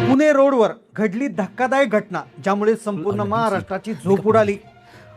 पुणे रोडवर घडली धक्कादायक घटना, ज्यामुळे संपूर्ण महाराष्ट्राची झोप उडाली।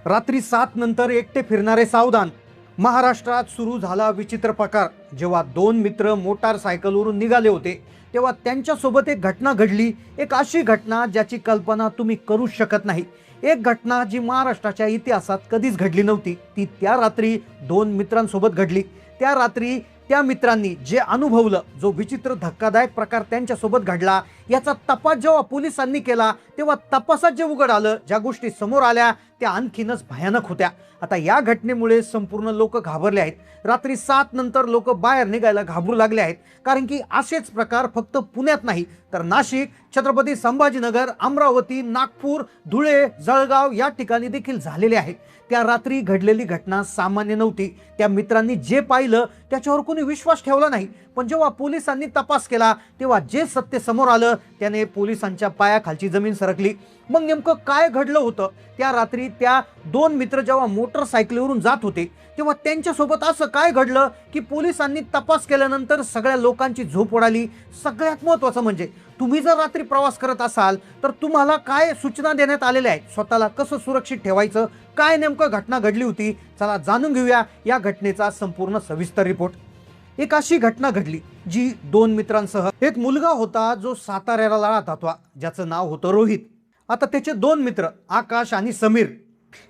रात्री 7 नंतर एकटे फिरणारे सावधान। महाराष्ट्रात सुरू झाला विचित्र प्रकार। जेव्हा दोन मित्र मोटारसायकलवरून निघाले होते तेव्हा त्यांच्यासोबत एक घटना घडली। एक अशी घटना ज्याची कल्पना तुम्ही करू शकत नाही। एक घटना जी महाराष्ट्राच्या इतिहासात कधीच घडली नव्हती। ती त्या रात्री दोन मित्रांसोबत घडली। त्या रात्री त्या मित्रांनी जे अनुभवलं, जो विचित्र धक्कादायक प्रकार त्यांच्यासोबत घडला, याचा तपास जेव्हा पोलिसांनी केला तेव्हा तपासात जे उघड आलं, ज्या गोष्टी समोर आल्या त्या आणखीनच भयानक होत्या। आता या घटनेमुळे संपूर्ण लोक घाबरले आहेत। रात्री 7 नंतर लोक बाहेर निघायला घाबरू लागले आहेत, कारण की असेच प्रकार फक्त पुण्यात नाही तर नाशिक, छत्रपती संभाजीनगर, अमरावती, नागपूर, धुळे, जळगाव या ठिकाणी देखील झालेले आहेत। त्या रात्री घडलेली घटना सामान्य नव्हती। त्या मित्रांनी जे पाहिलं त्याच्यावर कोणी विश्वास ठेवला नाही, पण जेव्हा पोलिसांनी तपास केला तेव्हा जे सत्य समोर आलं त्याने पोलिसांच्या पायाखालची जमीन सरकली। मग नेमकं काय घडलं होतं? त्या रात्री त्या दोन मित्र जेव्हा मोटरसायकलीवरून जात होते तेव्हा त्यांच्यासोबत असं काय घडलं की पोलिसांनी तपास केल्यानंतर सगळ्या लोकांची झोप उडाली। सगळ्यात महत्त्वाचं म्हणजे तुम्ही जर रात्री प्रवास करत असाल तर तुम्हाला काय सूचना देण्यात आलेल्या आहेत, स्वतःला कसं सुरक्षित ठेवायचं, काय नेमकं घटना घडली होती, चला जाणून घेऊया या घटनेचा संपूर्ण सविस्तर रिपोर्ट। एक अशी घटना घडली जी दोन मित्रांसह, एक मुलगा होता जो साताऱ्याला राहत होता, ज्याचं नाव होतं रोहित। आता त्याचे दोन मित्र आकाश आणि समीर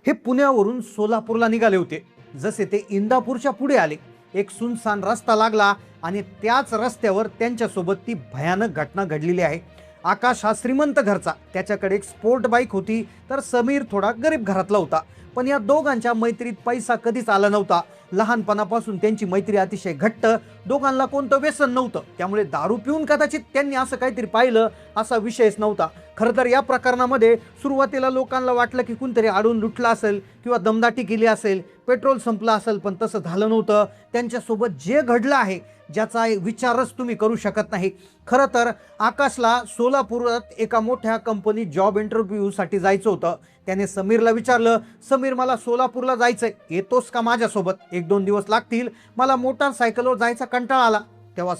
हे पुण्यावरून सोलापूरला निघाले होते। जसे ते इंदापूरच्या पुढे आले, एक सुनसान रस्ता लागला आणि त्याच रस्त्यावर त्यांच्यासोबत ती भयानक घटना घडलेली आहे। आकाश हा श्रीमंत घरचा, त्याच्याकडे एक स्पोर्ट बाईक होती, तर समीर थोडा गरीब घरातला होता। पण या दोघांच्या मैत्रीत पैसा कधीच आला नव्हता। लहानपणापासून त्यांची मैत्री अतिशय घट्ट, दोघांना कोणतं व्यसन नव्हतं, त्यामुळे दारू पिऊन कदाचित त्यांनी असं काहीतरी पाहिलं असा विषयच नव्हता। खरं तर या प्रकरणामध्ये सुरुवातीला लोकांना वाटलं की कोणतरी आडून लुटला असेल किंवा दमदाटी केली असेल, पेट्रोल संपलं असेल, पण तसं झालं नव्हतं। त्यांच्यासोबत जे घडलं आहे ज्याचा विचारच तुम्ही करू शकत नाही। खरं तर आकाशला सोलापुरात एका मोठ्या कंपनीत जॉब इंटरव्ह्यूसाठी जायचं होतं। त्याने समीरला विचारलं, समीर मला सोलापूरला जायचंय, येतोस का माझ्यासोबत? 1-2 दिवस लागतील, मला मोटारसायकलवर जायचा कंटाळा आला। तेव्हा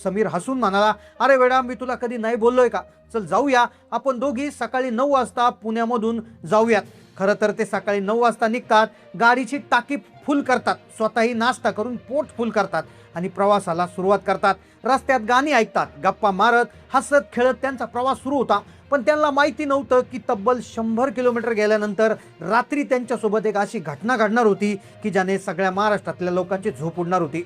समीर हसून म्हणाला, अरे वेडा, मी तुला कधी नाही बोललोय का? चल जाऊया, आपण दोघी सकाळी 9 वाजता पुण्यामधून जाऊयात। खरं तर ते सकाळी 9 वाजता निघतात, गाडीची टाकी फुल करतात, स्वतःही नाश्ता करून पोट फुल करतात आणि प्रवासाला सुरुवात करतात। रस्त्यात गाणी ऐकतात, गप्पा मारत हसत खेळत त्यांचा प्रवास सुरू होता। पण त्यांना माहिती नव्हतं की तब्बल 100 किलोमीटर गेल्यानंतर रात्री त्यांच्यासोबत एक अशी घटना घडणार होती की ज्याने सगळ्या महाराष्ट्रातल्या लोकांची झोप उडणार होती।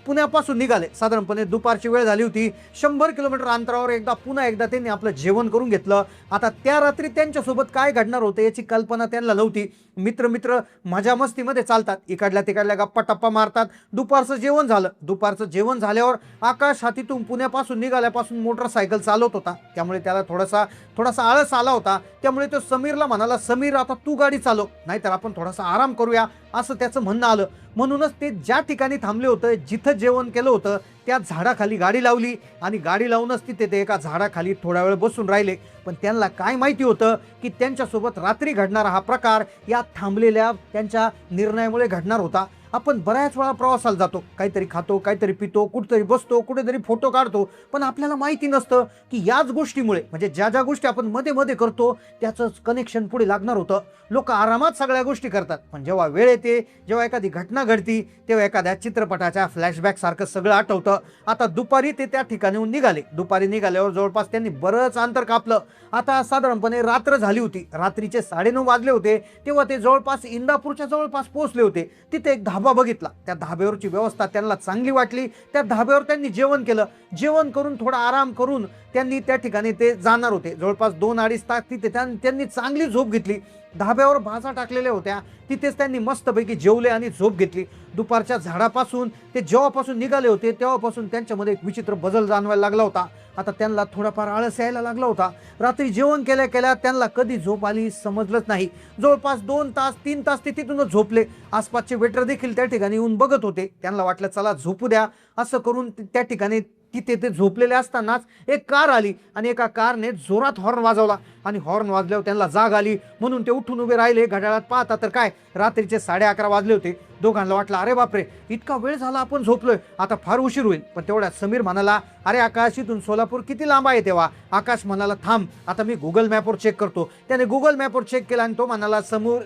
पुण्यापासून निघाले, साधारणपणे दुपारची वेळ झाली होती। 100 किलोमीटर अंतरावर पुन्हा एकदा त्यांनी आपलं जेवण करून घेतलं। आता त्या रात्री त्यांच्यासोबत काय घडणार होतं याची कल्पना त्यांना नव्हती। मित्र मजा मस्तीमध्ये चालतात, इकडल्या तिकडल्या गप्पा टप्पा मारतात। दुपारचं जेवण झालं। दुपारचं जेवण झाल्यावर आकाश हा तिथून पुण्यापासून निघाल्यापासून मोटरसायकल चालवत होता, त्यामुळे त्याला थोडासा आळस आला होता। त्यामुळे तो समीरला म्हणाला, समीर आता तू गाडी चालव, नाहीतर आपण थोडासा आराम करूया, असं त्याचं म्हणणं आलं। म्हणूनच ते ज्या ठिकाणी थांबले होते, जिथं जेवण केलं होतं त्या झाडाखाली गाडी लावली आणि गाडी लावूनच तिथे ते एका झाडाखाली थोडा वेळ बसून राहिले। पण त्यांना काय माहिती होतं की त्यांच्यासोबत रात्री घडणारा हा प्रकार या थांबलेल्या त्यांच्या निर्णयामुळे घडणार होता। आपण बऱ्याच वेळा प्रवासाला जातो, काहीतरी खातो, काहीतरी पितो, कुठेतरी बसतो, कुठेतरी फोटो काढतो, पण आपल्याला माहिती नसतं की याच गोष्टीमुळे, म्हणजे ज्या ज्या गोष्टी आपण मध्ये मध्ये करतो त्याचं कनेक्शन पुढे लागणार होतं। लोक आरामात सगळ्या गोष्टी करतात, पण जेव्हा वेळ येते, जेव्हा एखादी घटना घडती, तेव्हा एखाद्या चित्रपटाच्या फ्लॅशबॅक सारखं सगळं आठवतं। आता दुपारी ते त्या ठिकाणाहून निघाले। दुपारी निघाल्यावर जवळपास त्यांनी बरंच अंतर कापलं। आता साधारणपणे रात्र झाली होती, रात्रीचे 9:30 वाजले होते, तेव्हा ते जवळपास इंदापूरच्या जवळपास पोहोचले होते। तिथे एक धाबा बघितला, त्या धाब्यावरची व्यवस्था त्यांना चांगली वाटली। त्या धाब्यावर त्यांनी जेवण केलं। जेवण करून थोडा आराम करून त्यांनी त्या ठिकाणी ते जाणार होते। जवळपास 2-2.5 तास तिथे त्यांनी चांगली झोप घेतली। धाब्यावर भाजा टाकलेल्या होत्या, तिथेच त्यांनी मस्तपैकी जेवले आणि झोप घेतली। दुपारच्या झाडापासून ते जेव्हापासून निघाले होते तेव्हापासून त्यांच्यामध्ये एक विचित्र बदल जाणवायला लागला होता। आता त्यांना थोडाफार आळस यायला लागला होता। रात्री जेवण केल्या केल्या त्यांना कधी झोप आली समजलंच नाही। जवळपास 2 तास 3 तास ते तिथूनच झोपले। आसपासचे वेटर देखील त्या ठिकाणी येऊन बघत होते, त्यांना वाटलं चला झोपू द्या। असं करून त्या ठिकाणी तिथे ते झोपलेले असतानाच एक कार आली आणि एका कारने जोरात हॉर्न वाजवला आणि हॉर्न वाजल्यावर त्यांना जाग आली, म्हणून ते उठून उभे राहिले। घड्याळात पाहता तर काय, रात्रीचे 11:30 वाजले होते। दोघांना वाटलं अरे बापरे, इतका वेळ झाला आपण झोपलोय, आता फार उशीर होईल. पण तेवढ्यात समीर म्हणाला, अरे आकाश, इथून सोलापूर किती लांब आहे? तेव्हा आकाश म्हणाला, थांब आता मी गुगल मॅपवर चेक करतो. त्याने गुगल मॅपवर चेक केला आणि तो म्हणाला,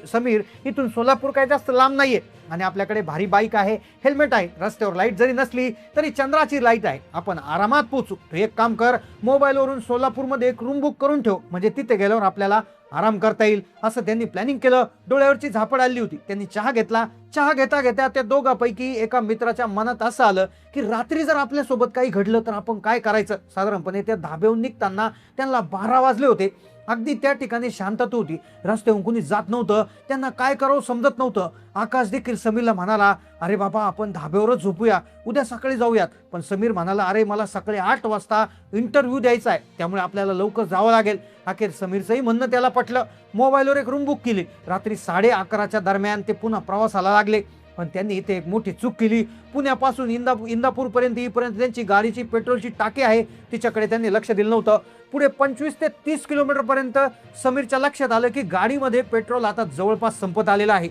समीर, इथून सोलापूर काय जास्त लांब नाहीये आणि आपल्याकडे भारी बाईक आहे, हेल्मेट आहे, रस्त्यावर लाईट जरी नसली तरी चंद्राची लाईट आहे, आपण आरामात पोहोचू. तू एक काम कर, मोबाईलवरून सोलापूरमध्ये एक रूम बुक करून ठेव, म्हणजे तिथे गेल्यावर आपल्याला आराम करता येईल. असं त्यांनी प्लॅनिंग केलं. डोळ्यावरची झापड आली होती. त्यांनी चहा घेतला. चहा घेता घेता त्या दोघांपैकी एका मित्राच्या मनात असं आलं की रात्री जर आपल्यासोबत काही घडलं तर आपण काय करायचं. साधारणपणे त्या धाब्याहून निघताना त्यांना 12 वाजले होते. अगदी त्या ठिकाणी शांतता होती. रस्त्यावरून कोणी जात नव्हतं. त्यांना काय करावं समजत नव्हतं. आकाश देखील समीरला म्हणाला, अरे बाबा, आपण धाब्यावरच झोपूया, उद्या सकाळी जाऊयात. पण समीर म्हणाला, अरे मला सकाळी 8 वाजता इंटरव्ह्यू द्यायचा आहे, त्यामुळे आपल्याला लवकर जावं लागेल. अखेर समीरचंही म्हणणं त्याला पटलं. मोबाईलवर एक रूम बुक केली. रात्री 11:30च्या दरम्यान ते पुन्हा प्रवासाला लागले. पण त्यांनी इथे एक मोठी चूक केली. पुण्यापासून इंदापूरपर्यंत येईपर्यंत त्यांची गाडीची पेट्रोलची टाकी आहे, तिच्याकडे त्यांनी लक्ष दिलं नव्हतं. पुढे 25 ते 30 किलोमीटर पर्यंत समीरच्या लक्षात आलं की गाडीमध्ये पेट्रोल आता जवळपास संपत आलेलं आहे.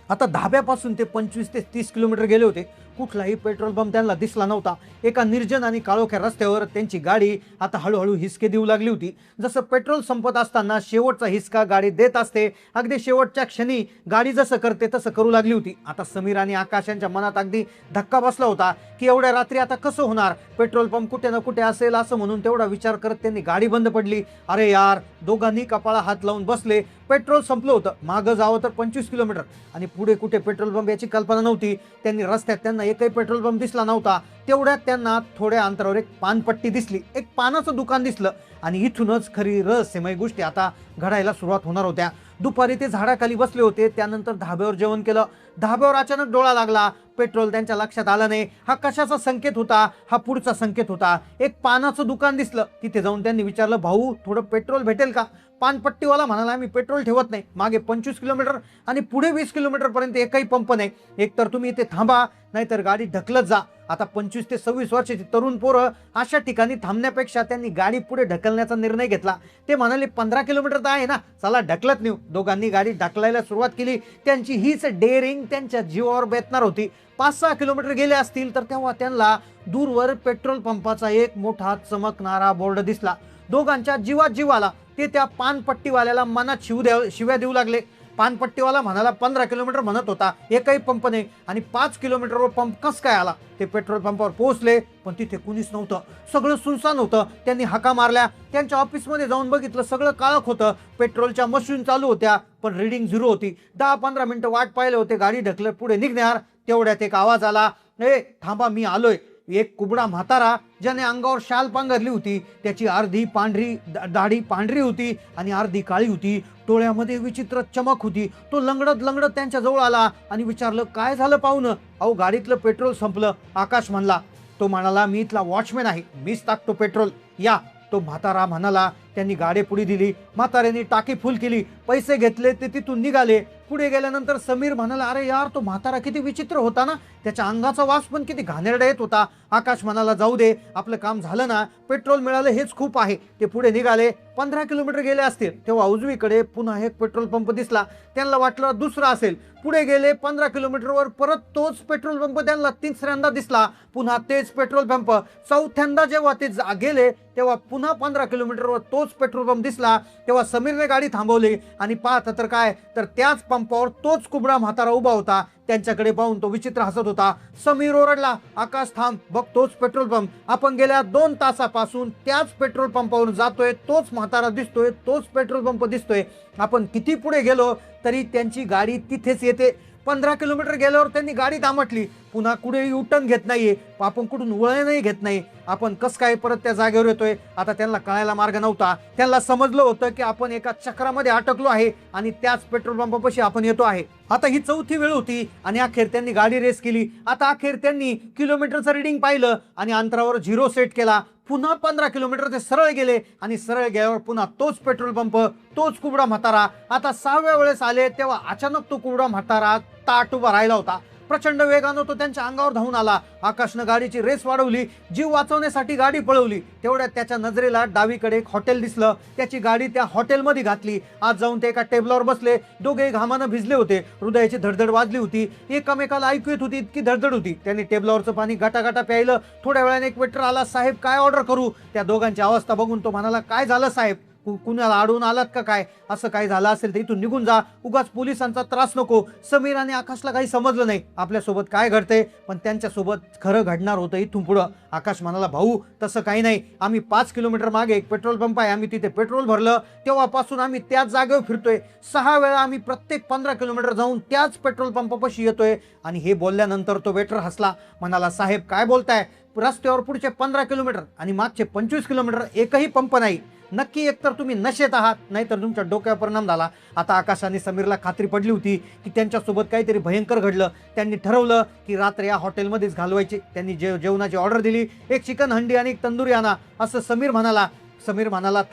आता धाब्यापासून ते 25 ते 30 किलोमीटर गेले होते. कुठलाही पेट्रोल पंप त्यांना दिसला नव्हता. एका निर्जन आणि काळोख्या रस्त्यावर त्यांची गाडी आता हळूहळू हिसके देऊ लागली होती. जसं पेट्रोल संपत असताना शेवटचा हिसका गाडी देत असते, अगदी शेवटच्या क्षणी गाडी जसं करते तसं करू लागली होती. आता समीर आणि आकाश यांच्या मनात अगदी धक्का बसला होता की एवढ्या रात्री आता कसं होणार, पेट्रोल पंप कुठे ना कुठे असेल असं म्हणून तेवढा विचार करत त्यांनी गाडी बंद पडली. अरे यार, दोघांनी कपाळा हात लावून बसले. पेट्रोल संपलं होतं. मागं जावं तर 25 किलोमीटर आणि पुढे कुठे पेट्रोल पंप याची कल्पना नव्हती. त्यांनी रस्त्यात त्यांना एकही पेट्रोल पंप दिसला नव्हता. तेवढ्यात त्यांना थोड्या अंतरावर एक पानपट्टी दिसली, एक पानाचं दुकान दिसलं आणि इथूनच खरी रहस्यमय गोष्टी आता घडायला सुरुवात होणार होत्या. दुपारी ते झाडाखाली बसले होते. त्यानंतर धाब्यावर जेवण केलं. धाब्यावर अचानक डोळा लागला. पेट्रोल त्यांच्या लक्षात आलं नाही. हा कशाचा संकेत होता? हा पुढचा संकेत होता. एक पानाचं दुकान दिसलं. तिथे जाऊन त्यांनी विचारलं, भाऊ, थोडं पेट्रोल भेटेल का? पानपट्टीवाला म्हणाला, मी पेट्रोल ठेवत नाही. मागे 25 किलोमीटर आणि पुढे 20 किलोमीटर पर्यंत एकही पंप नाही. एकतर तुम्ही इथे थांबा, नाहीतर गाडी ढकलत जा. आता 25 ते 26 वर्षाची तरुण पोरं अशा ठिकाणी थांबण्यापेक्षा त्यांनी गाडी पुढे ढकलण्याचा निर्णय घेतला. ते म्हणाले, 15 किलोमीटर तर आहे ना, चला ढकलत नेऊ. दोघांनी गाडी ढकलायला सुरुवात केली. त्यांची हीच डेअरिंग त्यांच्या जीवावर बेतणार होती. 5-6 किलोमीटर गेले असतील तर तेव्हा त्यांना दूरवर पेट्रोल पंपाचा एक मोठा चमकणारा बोर्ड दिसला. दोघांच्या जीवात जीव आला. ते त्या पानपट्टीवाल्याला मनात शिव्या देऊ लागले. पानपट्टीवाला म्हणाला, 15 किलोमीटर म्हणत होता, एकही पंप नाही आणि 5 किलोमीटरवर पंप कस काय आला? ते पेट्रोल पंपावर पोहोचले पण तिथे कुणीच नव्हतं. सगळं सुनसान होतं. त्यांनी हाका मारल्या. त्यांच्या ऑफिसमध्ये जाऊन बघितलं, सगळं काळक होतं. पेट्रोलच्या मशीन चालू होत्या पण रीडिंग 0 होती. 10-15 मिनिटं वाट पाहिले होते. गाडी ढकलत पुढे निघणार. तेवढ्यात एक आवाज आला, ए थांबा, मी आलोय. एक कुबडा म्हातारा, ज्याने अंगावर शाल पांघरली होती, त्याची अर्धी पांढरी दाढी पांढरी होती आणि अर्धी काळी होती. डोळ्यामध्ये विचित्र चमक होती. तो लंगडत त्यांच्या जवळ आला आणि विचारलं, काय झालं पाहुणं? अहो, गाडीतलं पेट्रोल संपलं. आकाश म्हणला. तो म्हणाला, मी इथला वॉचमॅन आहे, मीच टाकतो पेट्रोल, या. तो म्हातारा म्हणाला. त्यांनी गाडी पुढे दिली. म्हाताऱ्याने टाकी फुल केली. पैसे घेतले. ते तिथून निघाले. पुढे गेल्यानंतर समीर म्हणाला, अरे यार, तो म्हातारा किती विचित्र होता ना, त्याच्या अंगाचा वास पण किती घाणेरडा येत होता. आकाश म्हणाला, जाऊ दे, आपलं काम झालं ना, पेट्रोल मिळालं हेच खूप आहे. ते पुढे निघाले. 15 किलोमीटर गेले असतील तेव्हा उजवीकडे पुन्हा एक पेट्रोल पंप दिसला. त्यांना वाटलं दुसरा असेल. पुढे गेले. 15 किलोमीटरवर परत तोच पेट्रोल पंप त्यांना तिसऱ्यांदा दिसला. पुन्हा तेच पेट्रोल पंप. चौथ्यांदा जेव्हा ते गेले तेव्हा पुन्हा 15 किलोमीटरवर तोच पेट्रोल पंप दिसला. तेव्हा समीरने गाडी थांबवली आणि पाहत तर काय, तर त्याच पंपावर तोच कुबडा म्हातारा उभा होता. त्यांच्याकडे पाहून तो विचित्र हसत होता. समीर ओरडला, आकाश थांब, बघ तोच पेट्रोल पंप. आपण गेल्या 2 तासापासून त्याच पेट्रोल पंपावरून जातोय. तोच म्हातारा दिसतोय, तोच पेट्रोल पंप दिसतोय. आपण किती पुढे गेलो तरी त्यांची गाडी तिथेच येते. 15 किलोमीटर गेल्यावर त्यांनी गाडी दामटली. पुन्हा कुठे युटर्न घेत नाहीये, आपण कुठून वळणही घेत नाही. आपण कस काय परत त्या जागेवर येतोय? आता त्यांना कळायला मार्ग नव्हता. त्यांना समजलं होतं की आपण एका चक्रामध्ये अटकलो आहे आणि त्याच पेट्रोल पंपापाशी आपण येतो आहे. आता ही 4थी वेळ होती आणि अखेर त्यांनी गाडी रेस केली. आता अखेर त्यांनी किलोमीटरचं रीडिंग पाहिलं आणि अंतरावर 0 सेट केला. पुन्हा 15 किलोमीटर ते सरळ गेले आणि सरळ गेल्यावर पुन्हा तोच पेट्रोल पंप, तोच कुबडा म्हातारा. आता 6व्या वेळेस आले तेव्हा अचानक तो कुबडा म्हातारा ताट उभा राहिला होता. प्रचंड वेगानं तो त्यांच्या अंगावर धावून आला. आकाशनं गाडीची रेस वाढवली, जीव वाचवण्यासाठी गाडी पळवली. तेवढ्यात त्याच्या नजरेला डावीकडे एक हॉटेल दिसलं. त्याची गाडी त्या हॉटेलमध्ये घातली. आज जाऊन ते एका टेबलावर बसले. दोघे घामानं भिजले होते. हृदयाची धडधड वाजली होती. एकमेकाला ऐकू येत होती, इतकी धडधड होती. त्यांनी टेबलावरचं पाणी गाटा प्यायलं. थोड्या वेळाने एक वेटर आला. साहेब काय ऑर्डर करू? त्या दोघांची अवस्था बघून तो म्हणाला, काय झालं साहेब? कुणाला अडवून आलात का काय? असं काही झालं असेल तर इथून निघून जा, उगाच पोलिसांचा त्रास नको. समीर आणि आकाशला काही समजलं नाही आपल्यासोबत काय घडतंय, पण त्यांच्यासोबत खरं घडणार होतं इथून पुढं. आकाश म्हणाला, भाऊ तसं काही नाही, आम्ही 5 किलोमीटर मागे एक पेट्रोल पंप आहे, आम्ही तिथे पेट्रोल भरलं, तेव्हापासून आम्ही त्याच जागेवर फिरतोय. 6 वेळा आम्ही प्रत्येक 15 किलोमीटर जाऊन त्याच पेट्रोल पंपापाशी येतोय. आणि हे बोलल्यानंतर तो वेटर हसला, म्हणाला, साहेब काय बोलताय? रस्त्यावर पुढचे 15 किलोमीटर आणि मागचे 25 किलोमीटर एकही पंप नाही. नक्की एकतर तुम्ही नशेत आहात, नाहीतर तुमच्या डोक्यावर परिणाम झाला. आता आकाश आणि समीरला खात्री पडली होती की त्यांच्यासोबत काहीतरी भयंकर घडलं. त्यांनी ठरवलं की रात्र या हॉटेलमध्येच घालवायची. त्यांनी जेवणाची ऑर्डर दिली, एक चिकन हंडी आणि एक तंदुरी आणा असं समीर म्हणाला.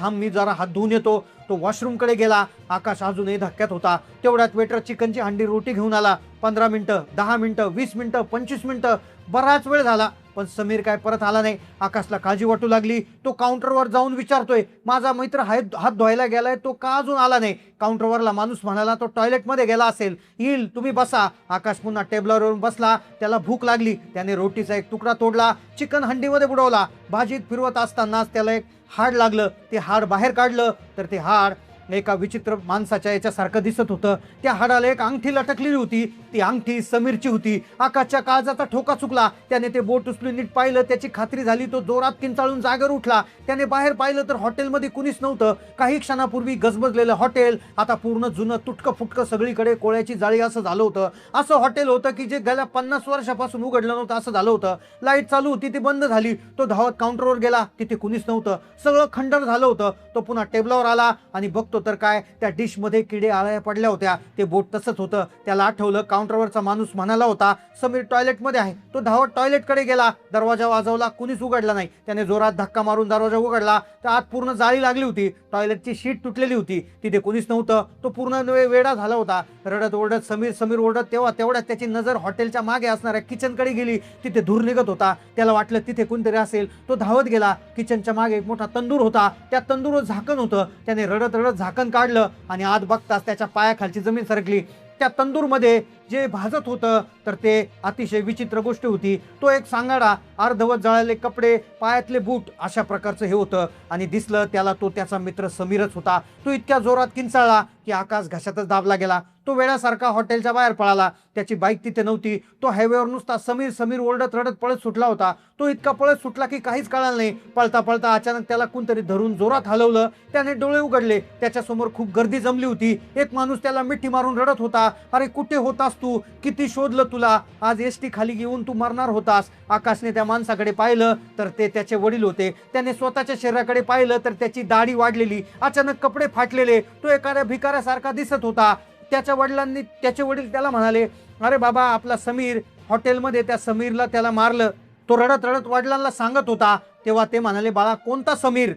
थांब, मी जरा हात धुवून येतो. तो वॉशरूमकडे गेला. आकाश अजूनही धक्क्यात होता. तेवढ्यात वेटर चिकनची हंडी रोटी घेऊन आला. 15 मिनिटं, 10 मिनिटं, 20 मिनिटं, 25 मिनिटं, बराच वेळ झाला, पण समीर काय परत आला नाही. आकाशला काळजी वाटू लागली. तो काउंटरवर जाऊन विचारतोय, माझा मित्र हात धुवायला गेलाय, तो का अजून आला नाही? काउंटरवरला माणूस म्हणाला, तो टॉयलेटमध्ये गेला असेल, येईल, तुम्ही बसा. आकाश पुन्हा टेबलवर बसला. त्याला भूक लागली. त्याने रोटीचा एक तुकडा तोडला, चिकन हंडीमध्ये बुडवला. भाजीत फिरवत असतानाच त्याला एक हाड लागलं. ते हाड बाहेर काढलं तर ते हाड एका विचित्र माणसाच्या याच्यासारखं दिसत होतं. त्या हाडाला एक अंगठी लटकलेली होती. ती अंगठी समीरची होती. आकाशच्या काळजाचा ठोका चुकला. त्याने ते बोट उचलून नीट पाहिलं. त्याची खात्री झाली. तो जोरात किंचाळून जागेवर उठला. त्याने बाहेर पाहिलं तर हॉटेलमध्ये कुणीच नव्हतं. काही क्षणापूर्वी गजबजलेलं हॉटेल आता पूर्ण जुनं तुटकं फुटकं, सगळीकडे कोळ्याची जाळी असं झालं होतं. असं हॉटेल होतं की जे गेल्या 50 वर्षापासून उघडलं नव्हतं असं झालं होतं. लाईट चालू होती, ती बंद झाली. तो धावत काउंटरवर गेला. तिथे कुणीच नव्हतं. सगळं खंडर झालं होतं. तो पुन्हा टेबलावर आला आणि बघतो तर काय, त्या डिश मध्ये किडे आळ्या पडल्या होत्या. ते बोट तसंच होतं. त्याला आठवलं, काउंटरवरचा माणूस म्हणाला होता समीर टॉयलेटमध्ये आहे. तो धावत टॉयलेटकडे गेला. दरवाजा वाजवला, कुणीच उघडला नाही. त्याने जोरात धक्का मारून दरवाजा उघडला तर आत पूर्ण जाळी लागली होती. टॉयलेटची शीट तुटलेली होती. तिथे कुणीच नव्हतं. तो पूर्ण वेडा झाला होता. रडत ओरडत समीर ओरडत तेवढ्यात त्याची नजर हॉटेलच्या मागे असणाऱ्या किचनकडे गेली. तिथे धूर निघत होता. त्याला वाटलं तिथे कोणतरी असेल. तो धावत गेला. किचनच्या मागे एक मोठा तंदूर होता. त्या तंदूरवर झाकण होतं. त्याने रडत झाकण काढलं आणि आत बघताच त्याच्या पायाखालची जमीन सरकली. त्या तंदूरमध्ये जे भाजत होतं तर ते अतिशय विचित्र गोष्ट होती. तो एक सांगाडा, अर्धवट जळालेले कपडे, पायातले बूट, अशा प्रकारचं हे होतं. आणि दिसलं त्याला तो त्याचा मित्र समीरच होता. तो इतक्या जोरात किंचाळला की आकाश घशातच दाबला गेला. तो वेळासारखा हॉटेलच्या बाहेर पळाला. त्याची बाईक तिथे नव्हती. तो हायवेवर नुसता समीर ओरडत रडत पळत सुटला होता. तो इतका पळत सुटला की काहीच कळालं नाही. पळता पळता अचानक त्याला कोणतरी धरून जोरात हलवलं. त्याने डोळे उघडले. त्याच्यासमोर खूप गर्दी जमली होती. एक माणूस त्याला मिठी मारून रडत होता, अरे कुठे होतास तू? किती शोधलं तुला. आज एसटी खाली घेऊन तू मरणार होतास. आकाशने त्या माणसाकडे पाहिलं तर ते त्याचे वडील होते. त्याने स्वतःच्या शरीराकडे पाहिलं तर त्याची दाढी वाढलेली, अचानक कपडे फाटलेले. तो एखाद्या भिकाऱ्यासारखा दिसत होता. त्याचे वडील त्याला म्हणाले, अरे बाबा, आपला समीर हॉटेलमध्ये, त्या समीरला त्याला मारलं. तो रडत रडत वडिलांना सांगत होता. तेव्हा ते म्हणाले, बाळा, कोणता समीर?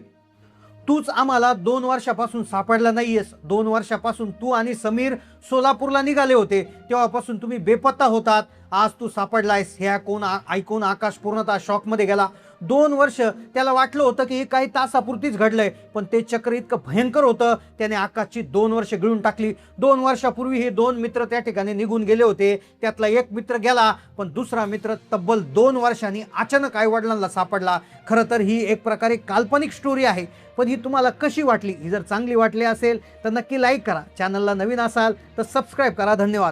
तूच आम्हाला 2 वर्षापासून सापडला नाहीयेस. 2 वर्षापासून तू आणि समीर सोलापूरला निघाले होते. तेव्हापासून तुम्ही बेपत्ता होतात. आज तू सापडलायस. हे ऐकून आकाश पूर्णतः शॉकमध्ये गेला. 2 वर्ष त्याला वाटलं होतं की हे काही तासापुरतीच घडलंय, पण ते चक्र इतकं भयंकर होतं. त्याने आकाशची 2 वर्ष गिळून टाकली. 2 वर्षापूर्वी हे 2 मित्र त्या ठिकाणी निघून गेले होते. त्यातला एक मित्र गेला, पण दुसरा मित्र तब्बल 2 वर्षांनी अचानक आईवडिलांना सापडला. खरं तर ही एक प्रकारे काल्पनिक स्टोरी आहे, पण ही तुम्हाला कशी वाटली? ही जर चांगली वाटली असेल तर नक्की लाईक करा. चॅनलला नवीन असाल तर सबस्क्राईब करा. धन्यवाद.